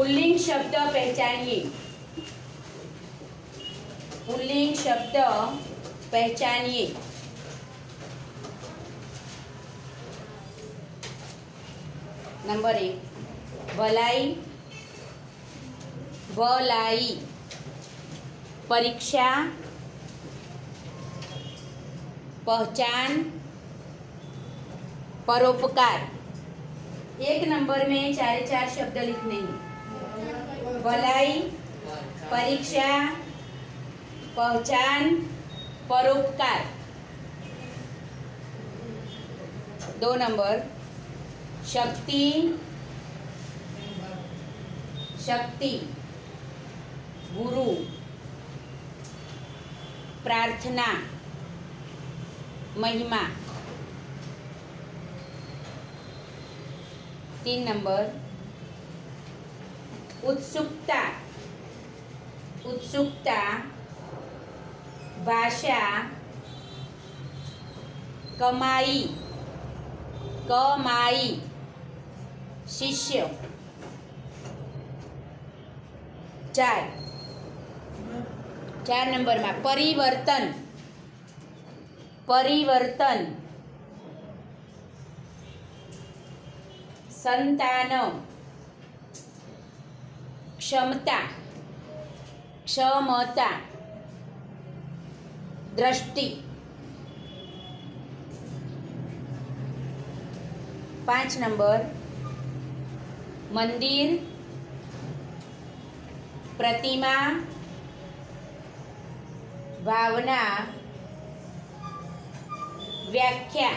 Pulling शब्द पहचानिए। Pulling शब्द पहचानिए। Number 1 भलाई, भलाई, परीक्षा, पहचान, परोपकार। एक नंबर में 4 शब्द लिखने हैं। भलाई, परीक्षा, पहचान, परोपकार। 2 नंबर शक्ति, शक्ति, गुरु, प्रार्थना, महिमा। 3 नंबर उत्सुकता, उत्सुकता, भाषा, कमाई, कमाई, शिष्य। 4 नंबर में परिवर्तन, परिवर्तन, संतान, क्षमता, क्षमता, दृष्टि। 5 नंबर मंदिर, प्रतिमा, भावना, व्याख्या,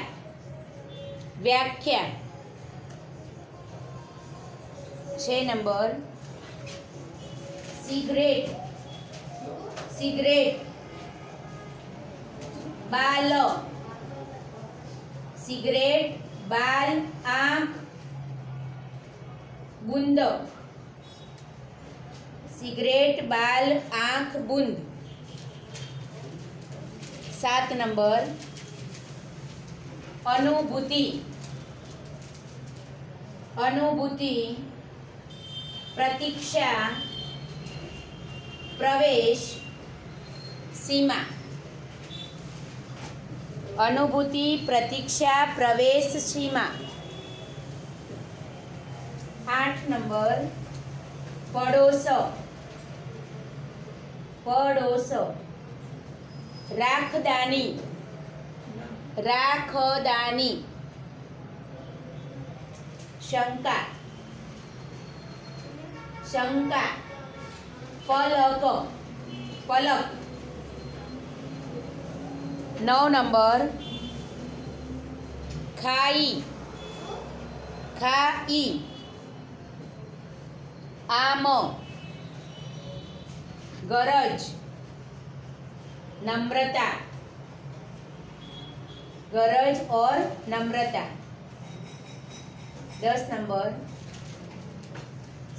व्याख्या। 6 नंबर सिगरेट, सिगरेट, बाल, सिगरेट, बाल, आँख, बूंद। सिगरेट, बाल, आँख, बूंद। 7 नंबर अनुभूति, अनुभूति, प्रतीक्षा, प्रवेश, सीमा। अनुभूति, प्रतीक्षा, प्रवेश, सीमा। 8 नंबर पड़ोस, पड़ोस, राखदानी, राखदानी, शंका, शंका, पलक, पलक। 9 नंबर खाई, खाई, आम, गरज, नम्रता, गरज और नम्रता। 10 नंबर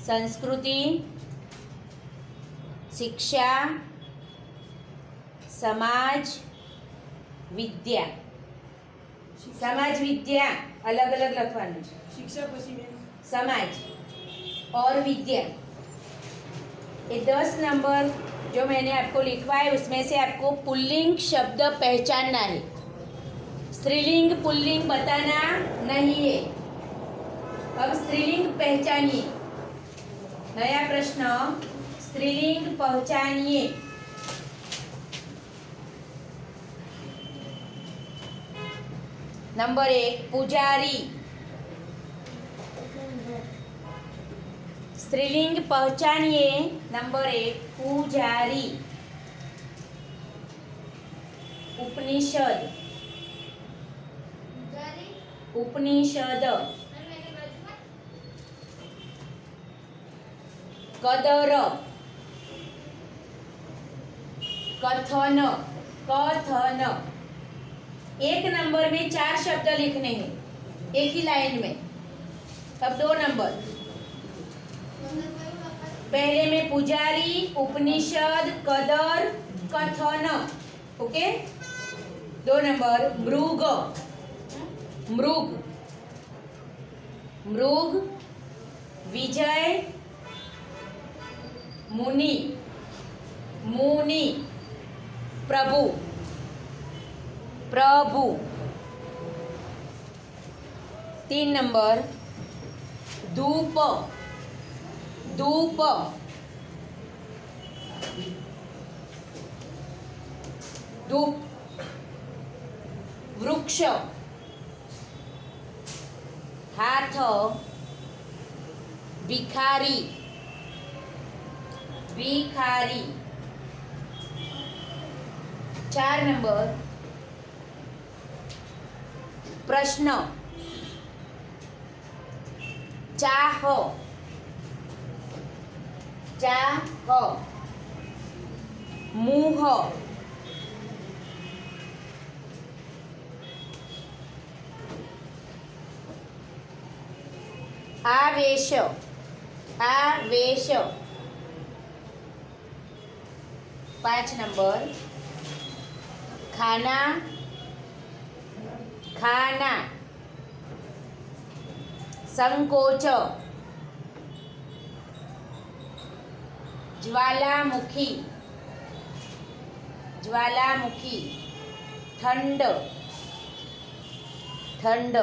संस्कृति, शिक्षा, समाज, विद्या। समाज विद्या अलग अलग लखवानुं छे। शिक्षा पछी समाज और विद्या। ये 10 नंबर जो मैंने आपको लिखवाए उसमें से आपको पुल्लिंग शब्द पहचानना है। स्त्रीलिंग पुल्लिंग बताना नहीं है। अब स्त्रीलिंग पहचानिए। नया प्रश्न, स्त्रीलिंग पहचानिए। नंबर 1 पुजारी। स्त्रीलिंग पहचानिए। नंबर 1 पुजारी। उपनिषद, उपनिषद, कदर, कथन, कथन। 1 नंबर में 4 शब्द लिखने हैं एक ही लाइन में। अब 2 नंबर, पहले में पुजारी, उपनिषद, कदर, कथन। ओके। 2 नंबर मृग, मृग, मृग, विजय, मुनि, मुनि, प्रभु, प्रभु। 3 नंबर धूप, धूप, धूप। वृक्ष, हाथ, भिखारी, भिखारी। 4 नंबर प्रश्न, चाह, चाह, मुह, आवेश, आवेश। 5 नंबर खाना, खाना, संकोच, ज्वालामुखी, ज्वालामुखी। ठंड, ठंड।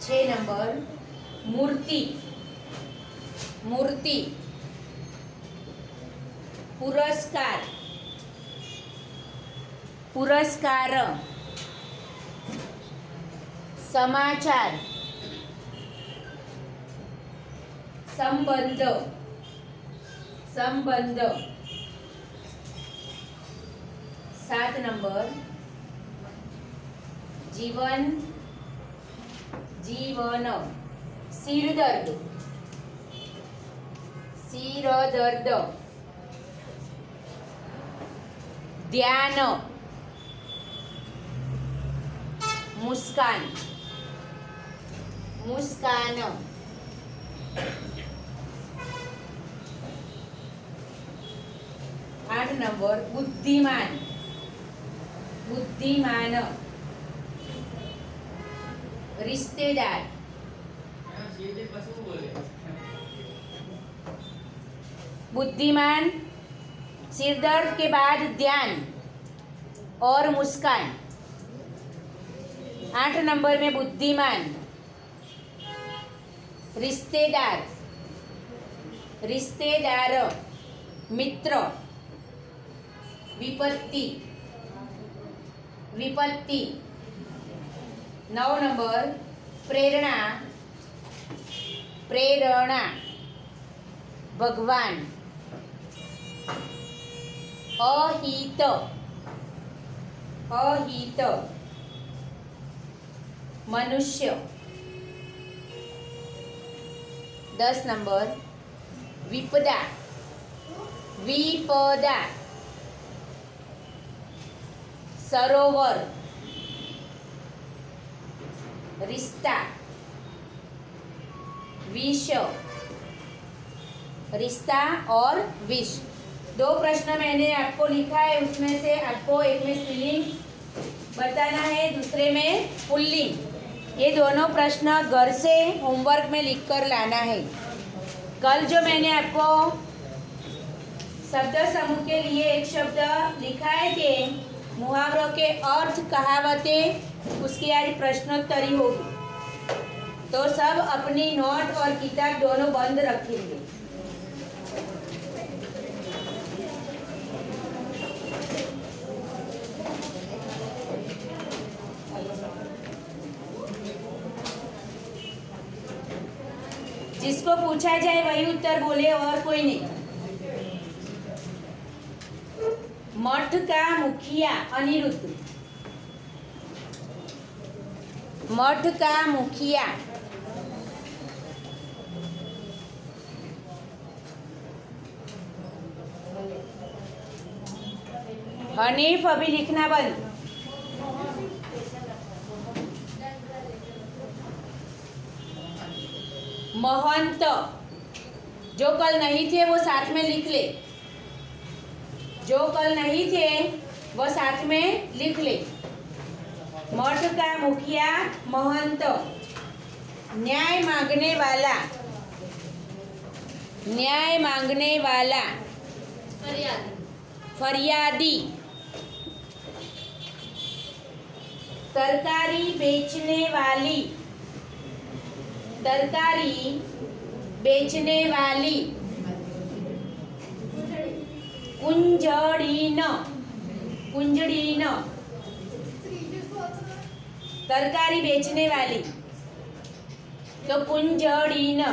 6 नंबर मूर्ति, मूर्ति, पुरस्कार, पुरस्कार। समाचार, संबंध, संबंध। 7 नंबर जीवन, जीवन। सिर दर्द, सिर दर्द। ध्यान, मुस्कान, मुस्कान। 8 नंबर बुद्धिमान, बुद्धिमान। रिश्तेदार, बुद्धिमान, सिरदर्द के बाद ध्यान और मुस्कान। 8 नंबर में बुद्धिमान, रिश्तेदार, रिश्तेदार, मित्र, विपत्ति, विपत्ति। 9 नंबर प्रेरणा, प्रेरणा, भगवान। अहित, अहित, मनुष्य। 10 नंबर विपदा, विपदा, सरोवर, रिश्ता, विष, रिश्ता और विष। 2 प्रश्न मैंने आपको लिखा है, उसमें से आपको एक में स्त्रीलिंग बताना है, दूसरे में पुल्लिंग। ये दोनों प्रश्न घर से होमवर्क में लिखकर लाना है। कल जो मैंने आपको शब्द समूह के लिए एक शब्द लिखाए थे, मुहावरों के अर्थ, कहावतें, उसकी आज प्रश्नोत्तरी होगी। तो सब अपनी नोट और किताब दोनों बंद रखेंगे। जिसको पूछा जाए वही उत्तर बोले और कोई नहीं। मठ का मुखिया अनिरुद्ध, मठ का मुखिया। हनीफ अभी लिखना बंद। महंत, जो कल नहीं थे वो साथ में लिख ले, जो कल नहीं थे वो साथ में लिख ले। मठ का मुखिया, महंत। न्याय मांगने वाला, न्याय मांगने वाला, फरियादी। तरकारी बेचने वाली, तरकारी बेचने वाली। कुंजड़ीन, कुंजड़ीन, तरकारी बेचने वाली तो कुंजड़ीन।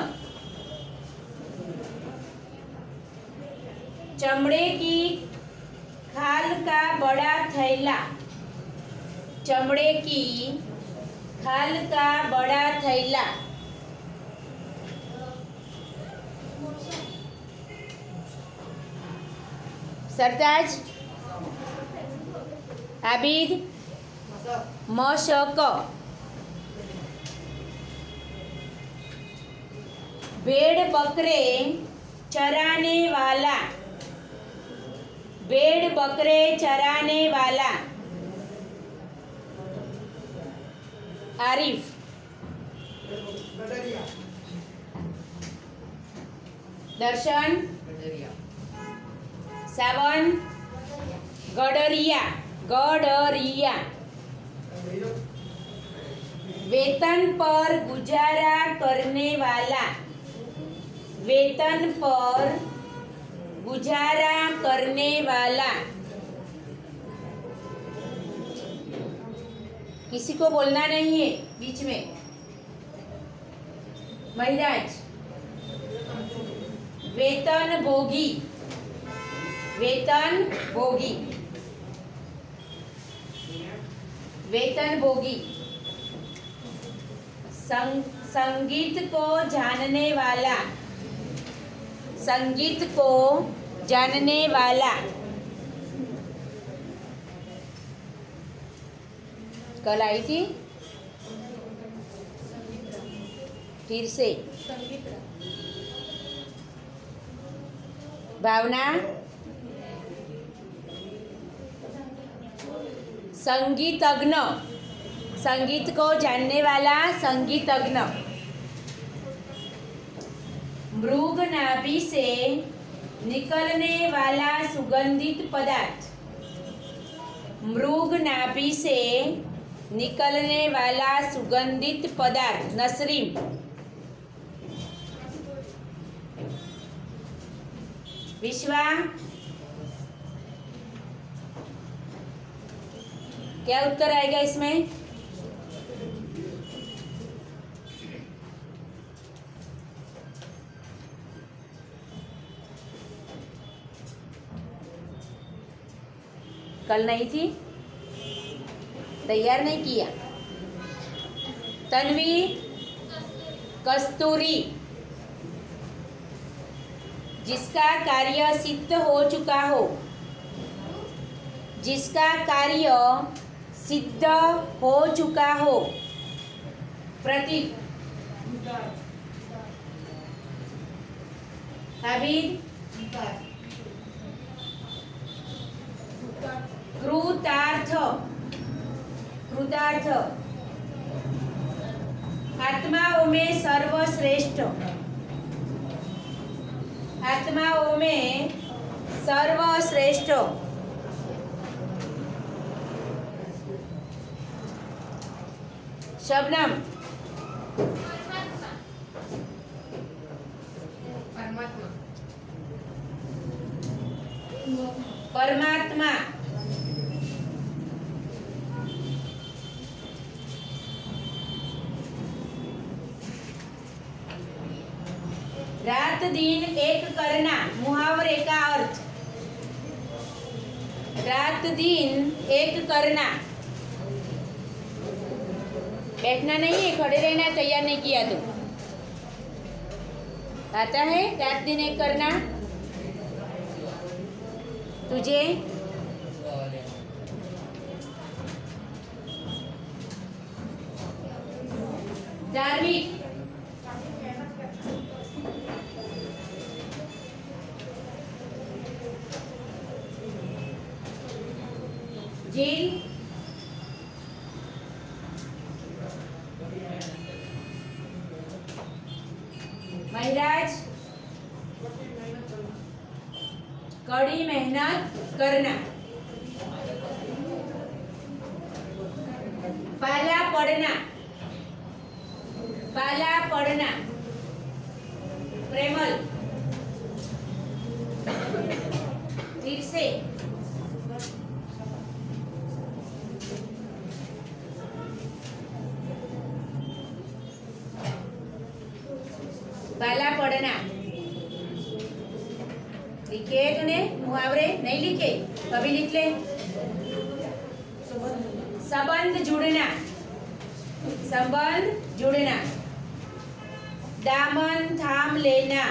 चमड़े की खाल का बड़ा थैला, चमड़े की खाल का बड़ा थैला। सरताज, आबिद, मशक। भेड़ बकरे चराने वाला, भेड़ बकरे चराने वाला। आरिफ, दर्शन, सावन, गडरिया, गडरिया। वेतन पर गुजारा करने वाला, वेतन पर गुजारा करने वाला। किसी को बोलना नहीं है बीच में। महिराज, वेतन भोगी, वेतन भोगी, वेतन भोगी। संगीत को जानने वाला, संगीत को जानने वाला। कल आई थी फिर से। भावना, संगीतज्ञ, संगीत को जानने वाला, संगीतज्ञ। मृग नाभि से निकलने वाला सुगंधित पदार्थ, मृग नाभि से निकलने वाला सुगंधित पदार्थ। नसरीम, विश्वा, क्या उत्तर आएगा इसमें? कल नहीं थी, तैयार नहीं किया। तन्वी, कस्तूरी, जिसका कार्य सिद्ध हो चुका हो, जिसका कार्य सिद्ध हो चुका हो। प्रतीक, हाबिद, कृतार्थ, कृतार्थ। आत्माओं में सर्वश्रेष्ठ, आत्माओं में सर्वश्रेष्ठ। शबनम, परमात्मा। रात दिन एक करना, मुहावरे का अर्थ। रात दिन एक करना। बैठना नहीं है, खड़े रहना। तैयार नहीं किया तो आता है रात दिन एक करना तुझे? धार्मिक, जेल, महिराज, कड़ी मेहनत करना। पाला पड़ना, पाला पड़ना। प्रेमल, फिर से पाला पड़ना। लिखे तूने मुहावरे? नहीं लिखे? कभी लिख ले। संबंध जुड़ना, संबंध जुड़ना। दामन थाम लेना,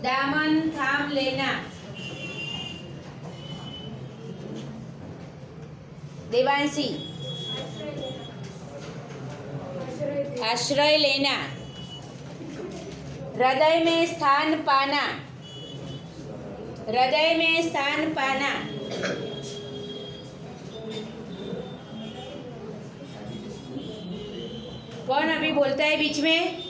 दामन थाम लेना। देवांशी, आश्रय लेना। हृदय में स्थान पाना, हृदय में स्थान पाना। कौन अभी बोलता है बीच में?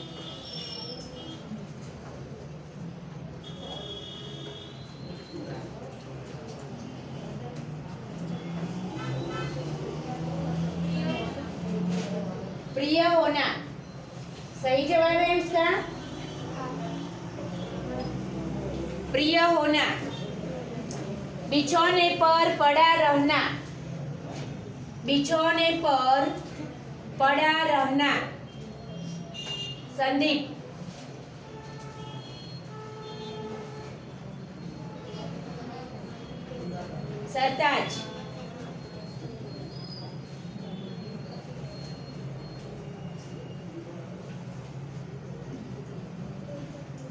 प्रिय होना सही जवाब है उसका। प्रिय होना। बिछौने पर पड़ा रहना, बिछौने पर पड़ा रहना। संदीप, सरताज,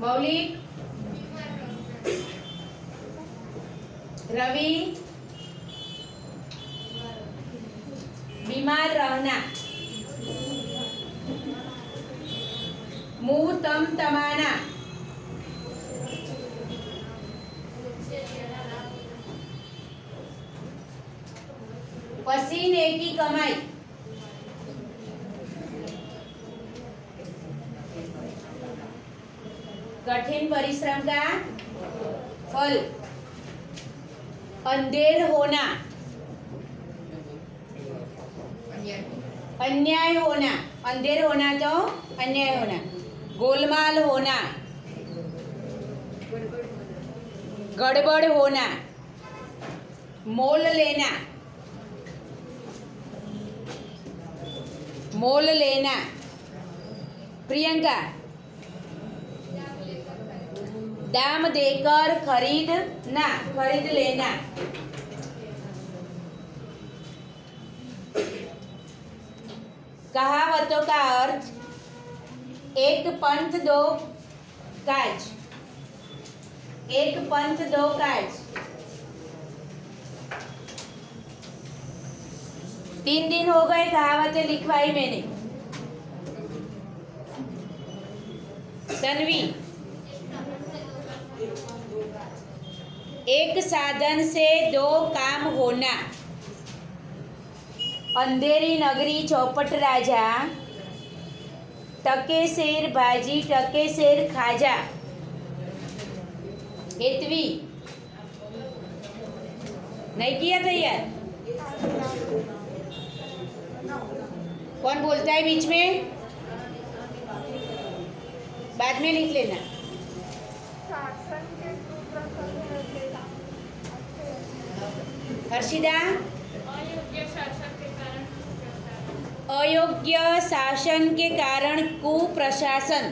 मौलिक, रवि, बीमार रहना। मुंह तम तमाना। पसीने की कमाई। कठिन परिश्रम का फल। अंधेर होना, अन्याय होना। अंधेर होना तो अन्याय होना। गोलमाल होना, गड़बड़ होना। मोल लेना, मोल लेना। प्रियंका, दाम देकर खरीदना, खरीद लेना। कहावतों का अर्थ एक पंथ दो काज, एक पंथ दो काज। 3 दिन हो गए कहावतें लिखवाई मैंने। तन्वी, एक साधन से 2 काम होना। अंधेरी नगरी चौपट राजा, टके शेर भाजी टके शेर खाजा। हेतवी, नहीं किया तैयार? कौन बोलता है बीच में? बाद में लिख लेना। हर्षिदा, अयोग्य शासन के कारण कुप्रशासन।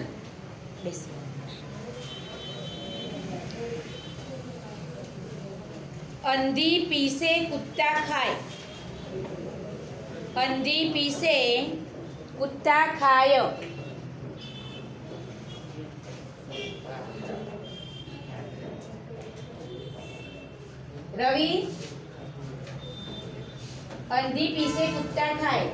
अंधी पीसे कुत्ता खाए, अंधी पीसे कुत्ता खाए। रवि, अंधी पीसे कुत्ता खाए।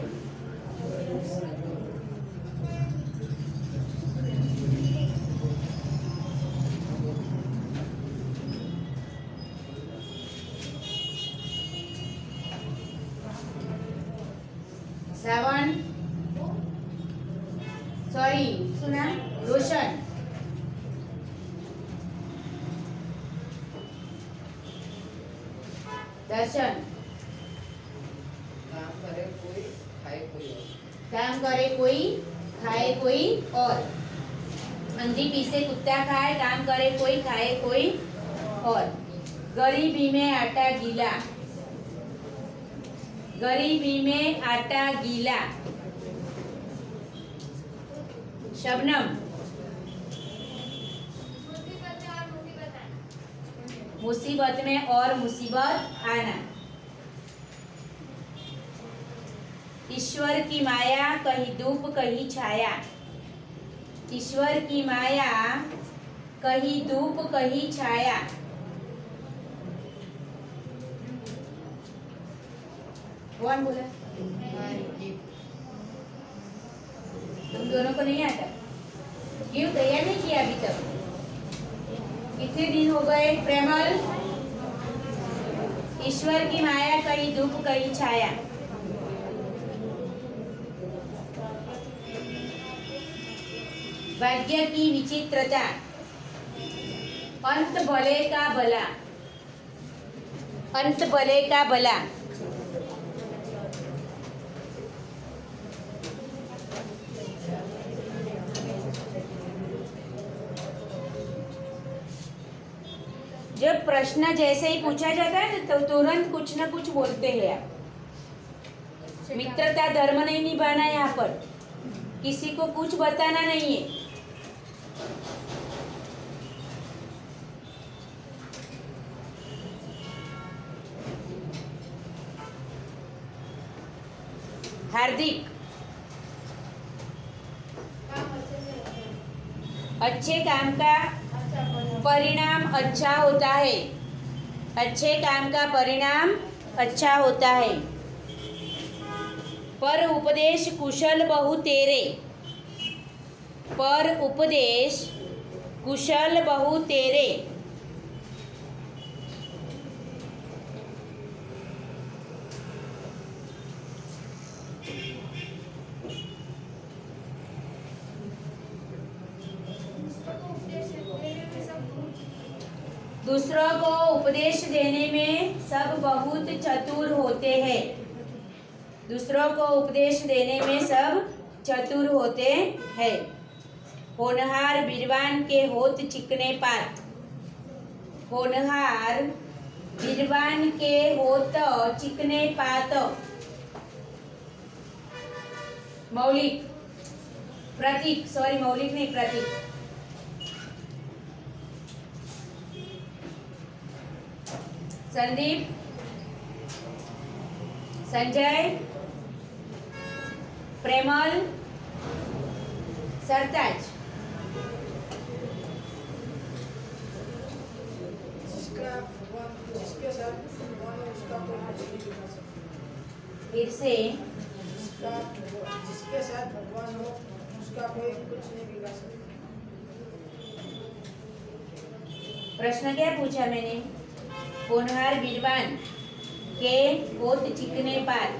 श्रावण, सॉरी सुना, रोशन, दर्शन, काम करे कोई खाए कोई और। काम करे कोई खाए कोई और। अंधी पीसे कुत्ता खाए, काम करे कोई खाए कोई और। गरीबी में आटा गीला, गरीबी में आटा गीला। शबनम, मुसीबत में और मुसीबत आना। ईश्वर की माया कहीं धूप कहीं छाया, ईश्वर की माया कहीं धूप कहीं छाया। कौन बोला? तुम दोनों को नहीं आता? क्यों तैयार नहीं किया अभी तक? कितने दिन हो गए? प्रेमल, ईश्वर की माया कहीं धूप कहीं छाया। भाग्य की विचित्रता, अंत भले का भला, अंत भले का भला। जब प्रश्न जैसे ही पूछा जाता है तो तुरंत कुछ ना कुछ बोलते हैं आप। मित्रता धर्म नहीं निभाना है यहाँ पर, किसी को कुछ बताना नहीं है। हार्दिक, अच्छे काम का परिणाम अच्छा होता है, अच्छे काम का परिणाम अच्छा होता है। पर उपदेश कुशल बहु तेरे, पर उपदेश कुशल बहु तेरे। दूसरों को उपदेश देने में सब बहुत चतुर होते हैं, दूसरों को उपदेश देने में सब चतुर होते हैं। होनहार बीरवान के होत चिकने पात, होनहार बीरवान के होत चिकने पात। मौलिक, प्रतीक, सॉरी मौलिक नहीं प्रतीक। संदीप, संजय, प्रेमल, सरताज। जिसके साथ भगवान है उसका कोई कुछ नहीं बिगाड़ सकता। फिर से, जिसके साथ भगवान हो उसका कोई कुछ नहीं बिगाड़ सकता। प्रश्न क्या पूछा मैंने? होनहार बीरवान के होत चिकने पात।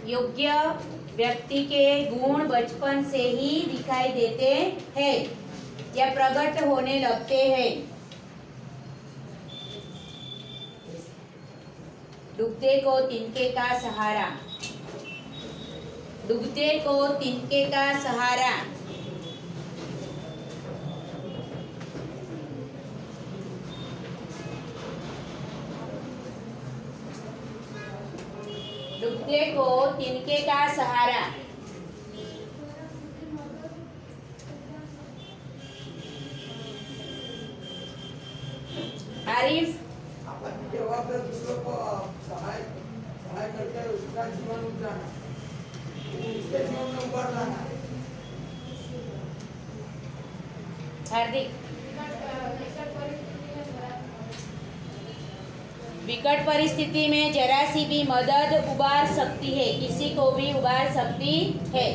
योग्य व्यक्ति के गुण बचपन से ही दिखाई देते हैं या प्रकट होने लगते हैं। डूबते को तिनके का सहारा, डूबते को तिनके का सहारा। डूबते को तिनके का सहारा। आरिफ, आपत्ति के वक्त दूसरों को सहाय करके उसका जीवन उठाना, उसके जीवन में उभर लाना। हार्दिक, विकट परिस्थिति में जरा सी भी मदद उबार सकती है, किसी को भी उबार सकती है।